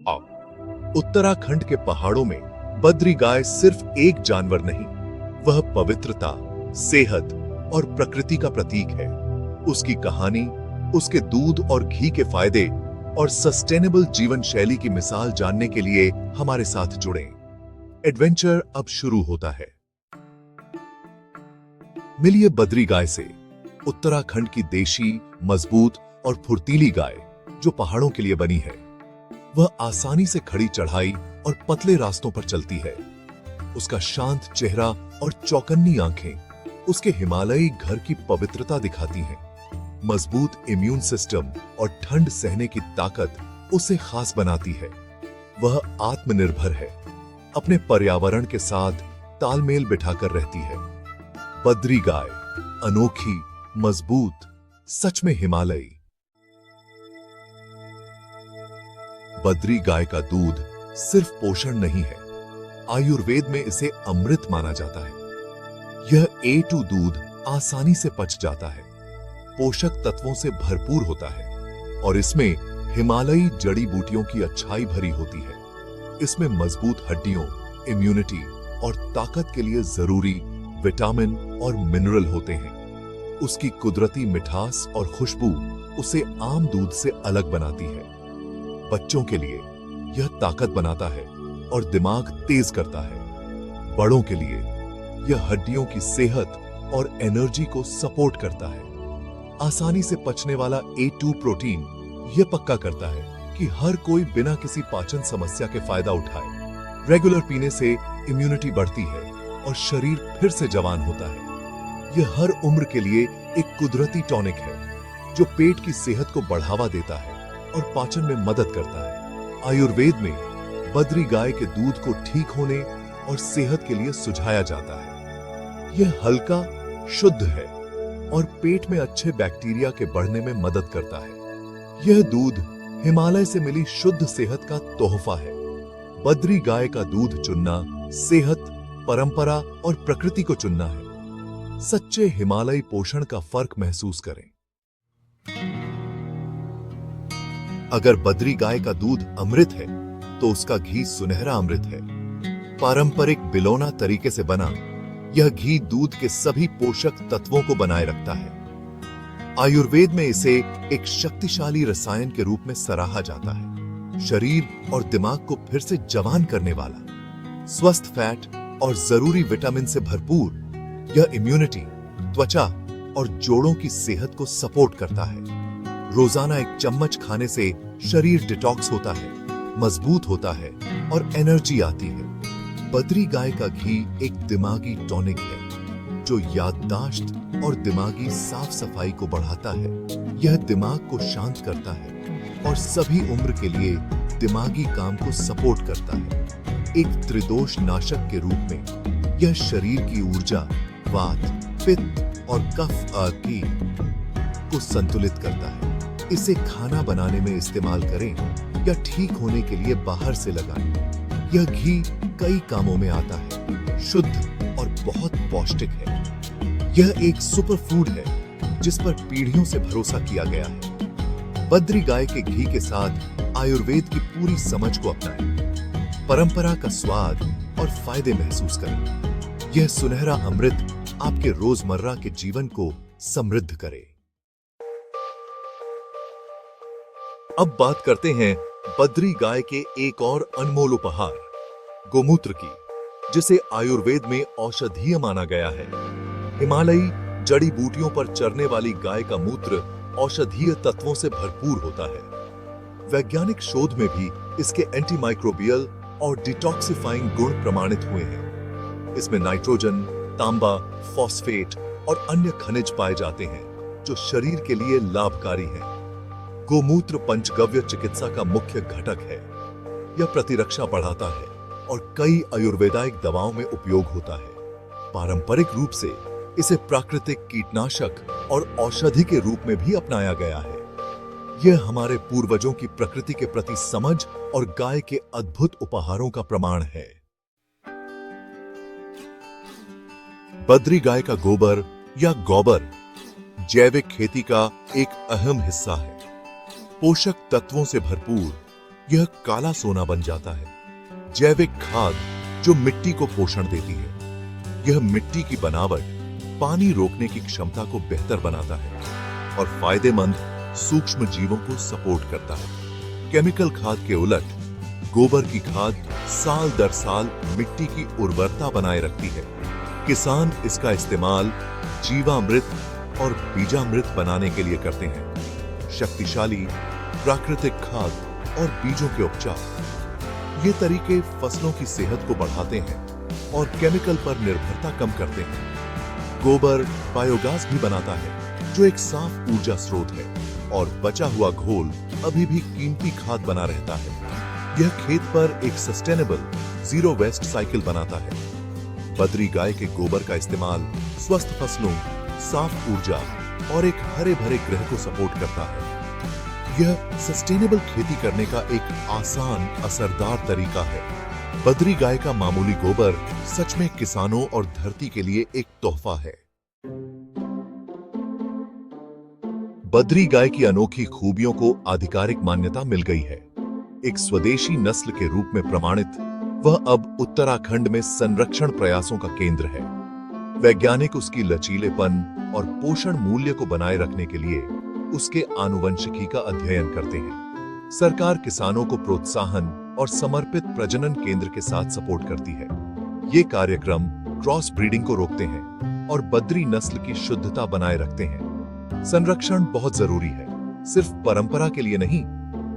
आओ, उत्तराखंड के पहाड़ों में बद्री गाय सिर्फ एक जानवर नहीं, वह पवित्रता, सेहत और प्रकृति का प्रतीक है। उसकी कहानी, उसके दूध और घी के फायदे और सस्टेनेबल जीवन शैली की मिसाल जानने के लिए हमारे साथ जुड़ें। एडवेंचर अब शुरू होता है। मिलिए बद्री गाय से, उत्तराखंड की देशी, मजबूत और फुर्तीली गाय जो पहाड़ों के लिए बनी है। वह आसानी से खड़ी चढ़ाई और पतले रास्तों पर चलती है। उसका शांत चेहरा और चौकन्नी आंखें उसके हिमालयी घर की पवित्रता दिखाती हैं। मजबूत इम्यून सिस्टम और ठंड सहने की ताकत उसे खास बनाती है। वह आत्मनिर्भर है, अपने पर्यावरण के साथ तालमेल बिठाकर रहती है। बद्री गाय, अनोखी, मजबूत, सच में हिमालयी। बद्री गाय का दूध सिर्फ पोषण नहीं है, आयुर्वेद में इसे अमृत माना जाता है। यह A2 दूध आसानी से पच जाता है, पोषक तत्वों से भरपूर होता है और इसमें हिमालयी जड़ी बूटियों की अच्छाई भरी होती है। इसमें मजबूत हड्डियों, इम्यूनिटी और ताकत के लिए जरूरी विटामिन और मिनरल होते हैं। उसकी कुदरती मिठास और खुशबू उसे आम दूध से अलग बनाती है। बच्चों के लिए यह ताकत बनाता है और दिमाग तेज करता है। बड़ों के लिए यह हड्डियों की सेहत और एनर्जी को सपोर्ट करता है। आसानी से पचने वाला A2 प्रोटीन यह पक्का करता है कि हर कोई बिना किसी पाचन समस्या के फायदा उठाए। रेगुलर पीने से इम्यूनिटी बढ़ती है और शरीर फिर से जवान होता है। यह हर उम्र के लिए एक कुदरती टॉनिक है जो पेट की सेहत को बढ़ावा देता है और पाचन में मदद करता है। आयुर्वेद में बद्री गाय के दूध को ठीक होने और सेहत के लिए सुझाया जाता है। यह हल्का, शुद्ध है और पेट में अच्छे बैक्टीरिया के बढ़ने में मदद करता है। यह दूध हिमालय से मिली शुद्ध सेहत का तोहफा है। बद्री गाय का दूध चुनना सेहत, परंपरा और प्रकृति को चुनना है। सच्चे हिमालयी पोषण का फर्क महसूस करें। अगर बद्री गाय का दूध अमृत है तो उसका घी सुनहरा अमृत है। पारंपरिक बिलौना तरीके से बना यह घी दूध के सभी पोषक तत्वों को बनाए रखता है। आयुर्वेद में इसे एक शक्तिशाली रसायन के रूप में सराहा जाता है। शरीर और दिमाग को फिर से जवान करने वाला, स्वस्थ फैट और जरूरी विटामिन से भरपूर, यह इम्यूनिटी, त्वचा और जोड़ों की सेहत को सपोर्ट करता है। रोजाना एक चम्मच खाने से शरीर डिटॉक्स होता है, मजबूत होता है और एनर्जी आती है। बद्री गाय का घी एक दिमागी टॉनिक है जो याददाश्त और दिमागी साफ सफाई को बढ़ाता है। यह दिमाग को शांत करता है और सभी उम्र के लिए दिमागी काम को सपोर्ट करता है। एक त्रिदोष नाशक के रूप में यह शरीर की ऊर्जा, वात, पित्त और कफ आदि को संतुलित करता है। इसे खाना बनाने में इस्तेमाल करें या ठीक होने के लिए बाहर से लगाएं। यह घी कई कामों में आता है, शुद्ध और बहुत पौष्टिक है। यह एक सुपर फूड है जिस पर पीढ़ियों से भरोसा किया गया है। बद्री गाय के घी के साथ आयुर्वेद की पूरी समझ को अपनाएं। परंपरा का स्वाद और फायदे महसूस करें। यह सुनहरा अमृत आपके रोजमर्रा के जीवन को समृद्ध करे। अब बात करते हैं बद्री गाय के एक और अनमोल उपहार, गोमूत्र की, जिसे आयुर्वेद में औषधीय माना गया है। हिमालयी जड़ी बूटियों पर चरने वाली गाय का मूत्र औषधीय तत्वों से भरपूर होता है। वैज्ञानिक शोध में भी इसके एंटीमाइक्रोबियल और डिटॉक्सिफाइंग गुण प्रमाणित हुए हैं। इसमें नाइट्रोजन, तांबा, फॉस्फेट और अन्य खनिज पाए जाते हैं जो शरीर के लिए लाभकारी हैं। गोमूत्र पंचगव्य चिकित्सा का मुख्य घटक है। यह प्रतिरक्षा बढ़ाता है और कई आयुर्वेदायिक दवाओं में उपयोग होता है। पारंपरिक रूप से इसे प्राकृतिक कीटनाशक और औषधि के रूप में भी अपनाया गया है। यह हमारे पूर्वजों की प्रकृति के प्रति समझ और गाय के अद्भुत उपहारों का प्रमाण है। बद्री गाय का गोबर या गौबर जैविक खेती का एक अहम हिस्सा है। पोषक तत्वों से भरपूर यह काला सोना बन जाता है। जैविक खाद जो मिट्टी को पोषण देती है। यह मिट्टी की बनावट, पानी रोकने की क्षमता को बेहतर बनाता है और फायदेमंद सूक्ष्म जीवों को सपोर्ट करता है। केमिकल खाद के उलट गोबर की खाद साल दर साल मिट्टी की उर्वरता बनाए रखती है। किसान इसका इस्तेमाल जीवामृत और बीजामृत बनाने के लिए करते हैं। शक्तिशाली प्राकृतिक खाद और बीजों के उपचार। ये तरीके फसलों की सेहत को बढ़ाते हैं और केमिकल पर निर्भरता कम करते हैं। गोबर बायोगैस भी बनाता है जो एक साफ ऊर्जा स्रोत है और बचा हुआ घोल अभी भी कीमती खाद बना रहता है। यह खेत पर एक सस्टेनेबल जीरो वेस्ट साइकिल बनाता है। बद्री गाय के गोबर का इस्तेमाल स्वस्थ फसलों, साफ ऊर्जा और एक हरे भरे ग्रह को सपोर्ट करता है। यह सस्टेनेबल खेती करने का एक आसान, असरदार तरीका है। बद्री गाय का मामूली गोबर सच में किसानों और धरती के लिए एक तोहफा है। बद्री गाय की अनोखी खूबियों को आधिकारिक मान्यता मिल गई है। एक स्वदेशी नस्ल के रूप में प्रमाणित, वह अब उत्तराखंड में संरक्षण प्रयासों का केंद्र है। वैज्ञानिक उसकी लचीलेपन और पोषण मूल्य को बनाए रखने के लिए उसके आनुवंशिकी का अध्ययन करते हैं। सरकार किसानों को प्रोत्साहन और समर्पित प्रजनन केंद्र के साथ सपोर्ट करती है। ये कार्यक्रम क्रॉस ब्रीडिंग को रोकते हैं और बद्री नस्ल की शुद्धता बनाए रखते हैं। संरक्षण बहुत जरूरी है, सिर्फ परंपरा के लिए नहीं,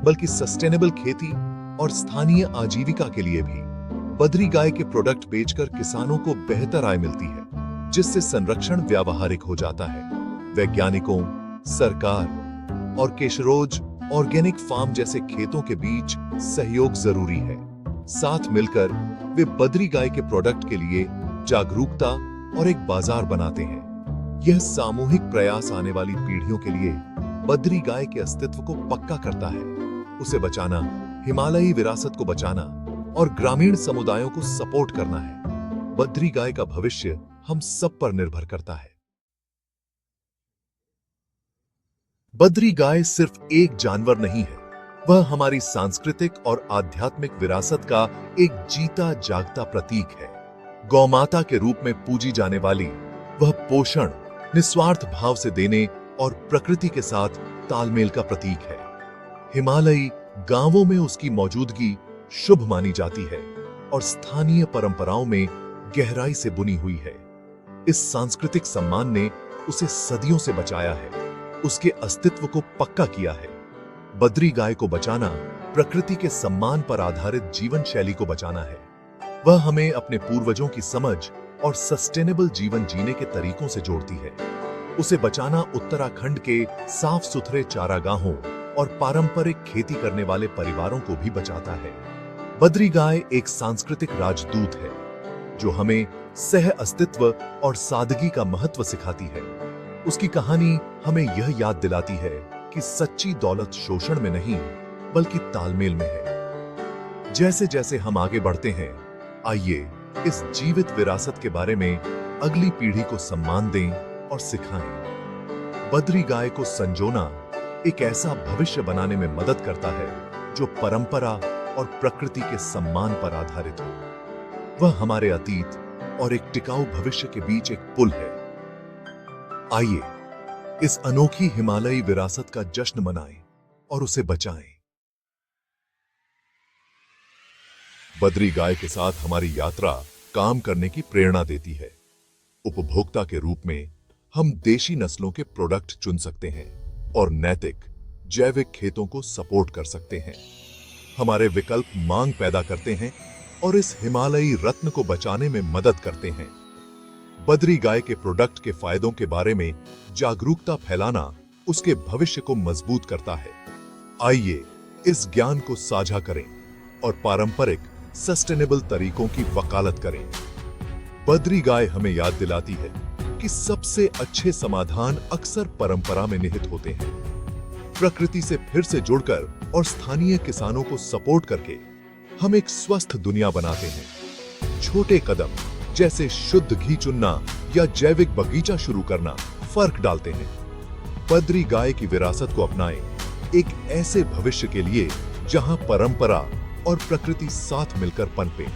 बल्कि सस्टेनेबल खेती और स्थानीय आजीविका के लिए भी। बद्री गाय के प्रोडक्ट बेचकर किसानों को बेहतर आय मिलती है, जिससे संरक्षण व्यावहारिक हो जाता है। वैज्ञानिकों, सरकार और केशरोज ऑर्गेनिक फार्म जैसे खेतों के बीच सहयोग जरूरी है। साथ मिलकर वे बद्री गाय के प्रोडक्ट के लिए जागरूकता और एक बाजार बनाते हैं। यह सामूहिक प्रयास आने वाली पीढ़ियों के लिए बद्री गाय के अस्तित्व को पक्का करता है। उसे बचाना, हिमालयी विरासत को बचाना और ग्रामीण समुदायों को सपोर्ट करना है। बद्री गाय का भविष्य हम सब पर निर्भर करता है। बद्री गाय सिर्फ एक जानवर नहीं है, वह हमारी सांस्कृतिक और आध्यात्मिक विरासत का एक जीता जागता प्रतीक है। गौमाता के रूप में पूजी जाने वाली वह पोषण, निस्वार्थ भाव से देने और प्रकृति के साथ तालमेल का प्रतीक है। हिमालयी गांवों में उसकी मौजूदगी शुभ मानी जाती है और स्थानीय परंपराओं में गहराई से बुनी हुई है। इस सांस्कृतिक सम्मान ने उसे सदियों से बचाया है, उसके अस्तित्व को पक्का किया है। बद्री गाय को बचाना प्रकृति के सम्मान पर आधारित जीवन शैली को बचाना है। वह हमें अपने पूर्वजों की समझ और सस्टेनेबल जीवन जीने के तरीकों से जोड़ती है। उसे बचाना उत्तराखंड के साफ सुथरे चारागाहों और पारंपरिक खेती करने वाले परिवारों को भी बचाता है। बद्री गाय एक सांस्कृतिक राजदूत है जो हमें सह अस्तित्व और सादगी का महत्व सिखाती है। उसकी कहानी हमें यह याद दिलाती है कि सच्ची दौलत शोषण में नहीं, बल्कि तालमेल में है। जैसे जैसे हम आगे बढ़ते हैं, आइए इस जीवित विरासत के बारे में अगली पीढ़ी को सम्मान दें और सिखाएं। बद्री गाय को संजोना एक ऐसा भविष्य बनाने में मदद करता है जो परंपरा और प्रकृति के सम्मान पर आधारित हो। वह हमारे अतीत और एक टिकाऊ भविष्य के बीच एक पुल है। आइए इस अनोखी हिमालयी विरासत का जश्न मनाएं और उसे बचाएं। बद्री गाय के साथ हमारी यात्रा काम करने की प्रेरणा देती है। उपभोक्ता के रूप में हम देशी नस्लों के प्रोडक्ट चुन सकते हैं और नैतिक, जैविक खेतों को सपोर्ट कर सकते हैं। हमारे विकल्प मांग पैदा करते हैं और इस हिमालयी रत्न को बचाने में मदद करते हैं। बद्री गाय के प्रोडक्ट के फायदों के बारे में जागरूकता फैलाना उसके भविष्य को मजबूत करता है। आइए इस ज्ञान को साझा करें और पारंपरिक, सस्टेनेबल तरीकों की वकालत करें। बद्री गाय हमें याद दिलाती है कि सबसे अच्छे समाधान अक्सर परंपरा में निहित होते हैं। प्रकृति से फिर से जुड़कर और स्थानीय किसानों को सपोर्ट करके हम एक स्वस्थ दुनिया बनाते हैं। छोटे कदम जैसे शुद्ध घी चुनना या जैविक बगीचा शुरू करना फर्क डालते हैं। बद्री गाय की विरासत को अपनाएं, एक ऐसे भविष्य के लिए जहां परंपरा और प्रकृति साथ मिलकर पनपे।